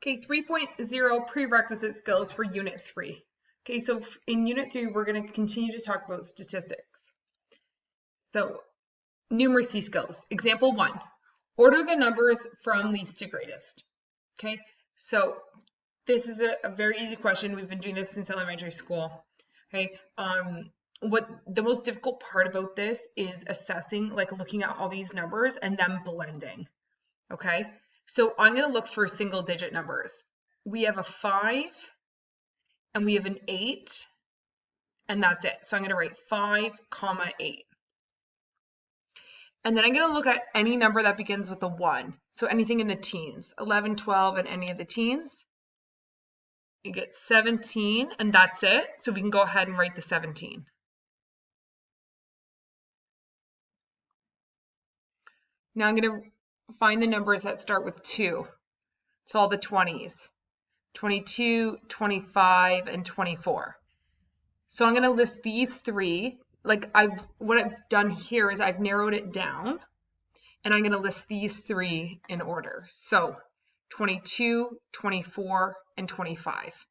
Okay, 3.0 prerequisite skills for Unit 3. Okay, so in Unit 3, we're going to continue to talk about statistics. So, numeracy skills. Example 1, order the numbers from least to greatest. Okay, so this is a very easy question. We've been doing this since elementary school. Okay, what the most difficult part about this is assessing, like looking at all these numbers and then blending. Okay, so I'm going to look for single digit numbers. We have a 5 and we have an 8 and that's it. So I'm going to write 5, 8. And then I'm going to look at any number that begins with a 1. So anything in the teens, 11, 12, and any of the teens. You get 17 and that's it. So we can go ahead and write the 17. Now I'm going to find the numbers that start with 2. So all the 20s, 22, 25, and 24. So I'm going to list these 3. Like what I've done here is I've narrowed it down and I'm going to list these 3 in order. So 22, 24, and 25.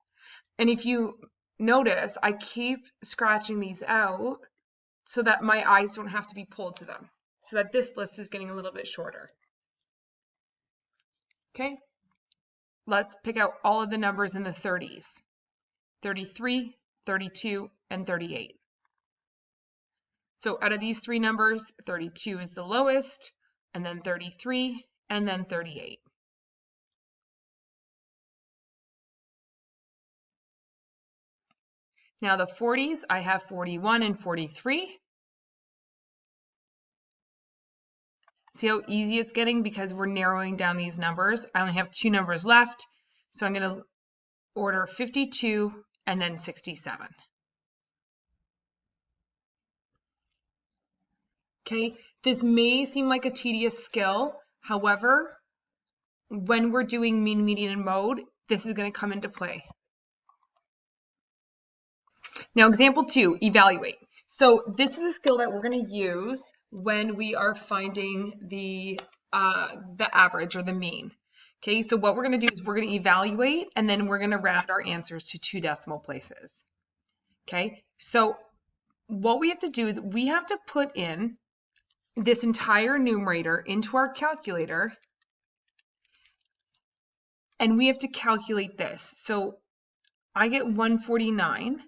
And if you notice, I keep scratching these out so that my eyes don't have to be pulled to them, so that this list is getting a little bit shorter. Okay, let's pick out all of the numbers in the 30s. 33, 32, and 38. So out of these 3 numbers, 32 is the lowest, and then 33, and then 38. Now the 40s, I have 41 and 43. See how easy it's getting because we're narrowing down these numbers. I only have 2 numbers left, so I'm going to order 52 and then 67. Okay, this may seem like a tedious skill. However, when we're doing mean, median, and mode, this is going to come into play. Now, example 2, evaluate. So this is a skill that we're going to use when we are finding the average or the mean. Okay, so what we're going to do is we're going to evaluate and then we're going to round our answers to 2 decimal places. Okay, so what we have to do is we have to put in this entire numerator into our calculator and we have to calculate this. So I get 149.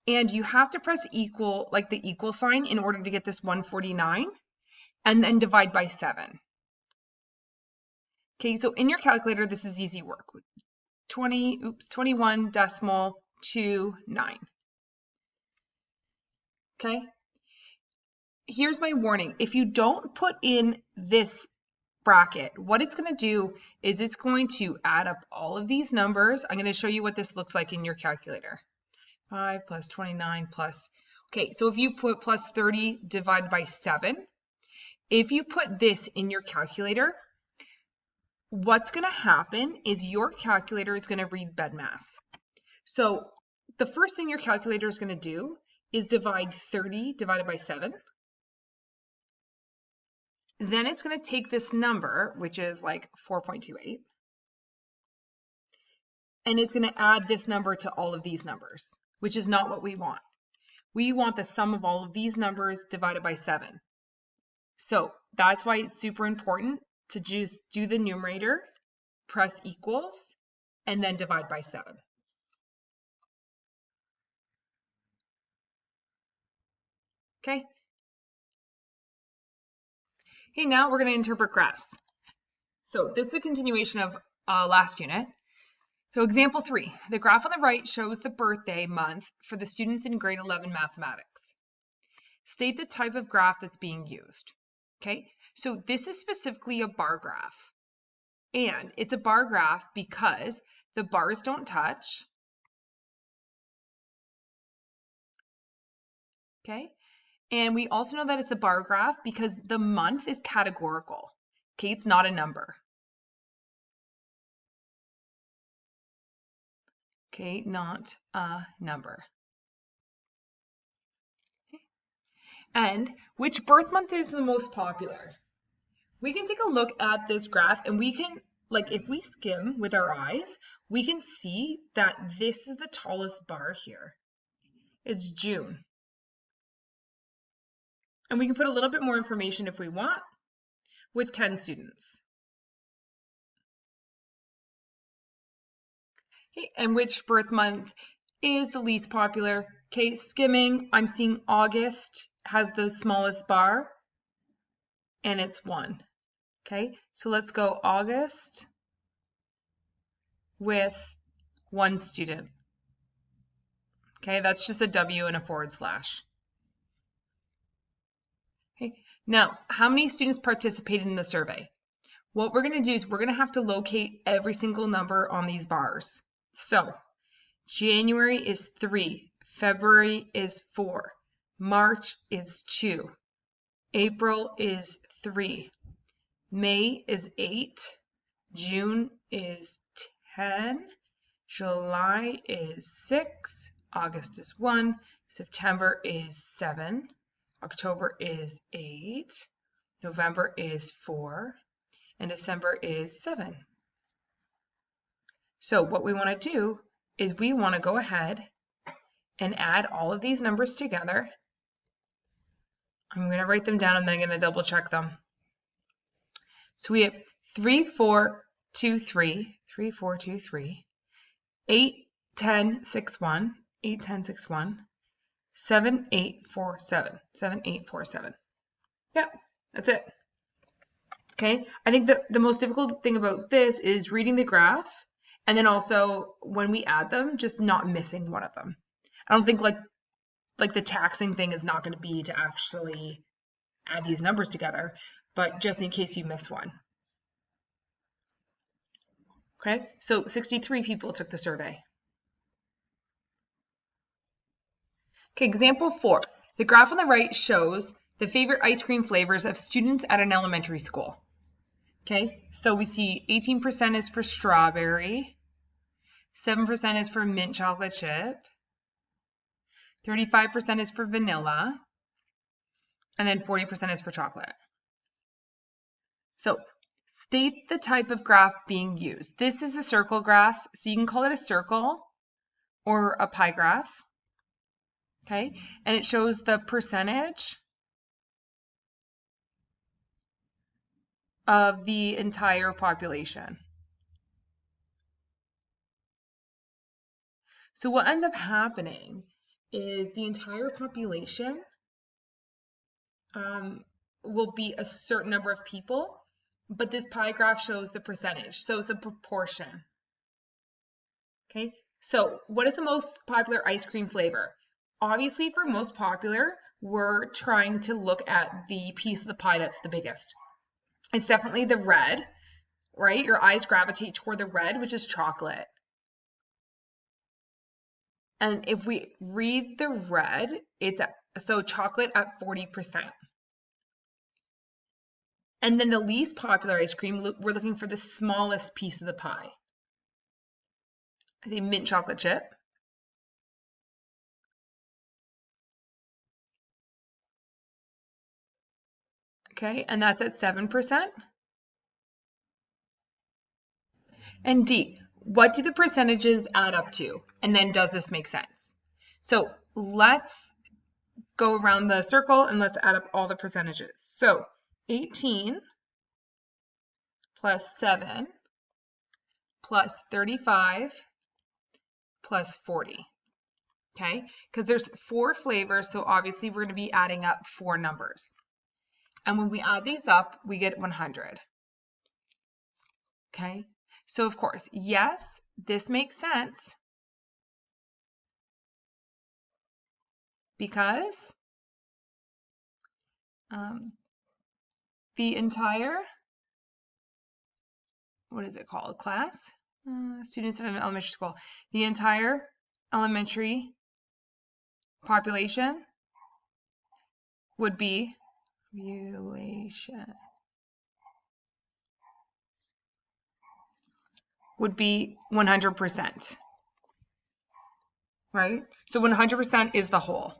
And you have to press equal, like the equal sign, in order to get this 149, and then divide by 7. Okay, so in your calculator, this is easy work. 21.29. Okay, here's my warning. If you don't put in this bracket, what it's going to do is it's going to add up all of these numbers. I'm going to show you what this looks like in your calculator. 5 plus 29 plus, okay, so if you put plus 30 divided by 7, if you put this in your calculator, what's going to happen is your calculator is going to read BEDMAS. So the first thing your calculator is going to do is divide 30 divided by 7. Then it's going to take this number, which is like 4.28, and it's going to add this number to all of these numbers, which is not what we want. We want the sum of all of these numbers divided by 7. So that's why it's super important to just do the numerator, press equals, and then divide by 7. Okay. Okay, now we're going to interpret graphs. So this is a continuation of last unit. So example 3, the graph on the right shows the birthday month for the students in grade 11 mathematics. State the type of graph that's being used. Okay, so this is specifically a bar graph. And it's a bar graph because the bars don't touch. Okay, and we also know that it's a bar graph because the month is categorical. Okay, it's not a number. Okay, not a number. Okay. And which birth month is the most popular? We can take a look at this graph and we can like if we skim with our eyes, we can see that this is the tallest bar here. It's June. And we can put a little bit more information if we want with 10 students. Okay, and which birth month is the least popular? Okay, skimming, I'm seeing August has the smallest bar, and it's 1. Okay, so let's go August with 1 student. Okay, that's just a W and a /. Okay, now, how many students participated in the survey? What we're going to do is we're going to have to locate every single number on these bars. So, January is 3, February is 4, March is 2, April is 3, May is 8, June is 10, July is 6, August is 1, September is 7, October is 8, November is 4, and December is 7. So what we want to do is we want to go ahead and add all of these numbers together. I'm going to write them down and then I'm going to double check them. So we have 3, 4, 2, 3, 3, 4, 2, 3, 8, 10, 6, 1, 8, 10, 6, 1, 7, 8, 4, 7, 7, 8, 4, 7. Yep, that's it. Okay, I think the most difficult thing about this is reading the graph, and then also when we add them, just not missing one of them. I don't think like the taxing thing is not going to be to actually add these numbers together, but just in case you miss one. Okay, so 63 people took the survey. Okay, example 4. The graph on the right shows the favorite ice cream flavors of students at an elementary school. Okay, so we see 18% is for strawberry, 7% is for mint chocolate chip, 35% is for vanilla, and then 40% is for chocolate. So state the type of graph being used. This is a circle graph, so you can call it a circle or a pie graph. Okay, and it shows the percentage of the entire population. So what ends up happening is the entire population will be a certain number of people, but this pie graph shows the percentage, so it's a proportion. Okay, so what is the most popular ice cream flavor? Obviously, for most popular, we're trying to look at the piece of the pie that's the biggest. It's definitely the red, right? Your eyes gravitate toward the red, which is chocolate. And if we read the red, it's so chocolate at 40%. And then the least popular ice cream, we're looking for the smallest piece of the pie. I say mint chocolate chip. Okay, and that's at 7%. And D, what do the percentages add up to? And then does this make sense? So let's go around the circle and let's add up all the percentages. So 18 plus 7 plus 35 plus 40. Okay, because there's 4 flavors, so obviously we're going to be adding up 4 numbers. And when we add these up, we get 100. Okay, so of course, yes, this makes sense because the entire, what is it called, class? Students in an elementary school. The entire elementary population would be 100%, right? So 100% is the whole.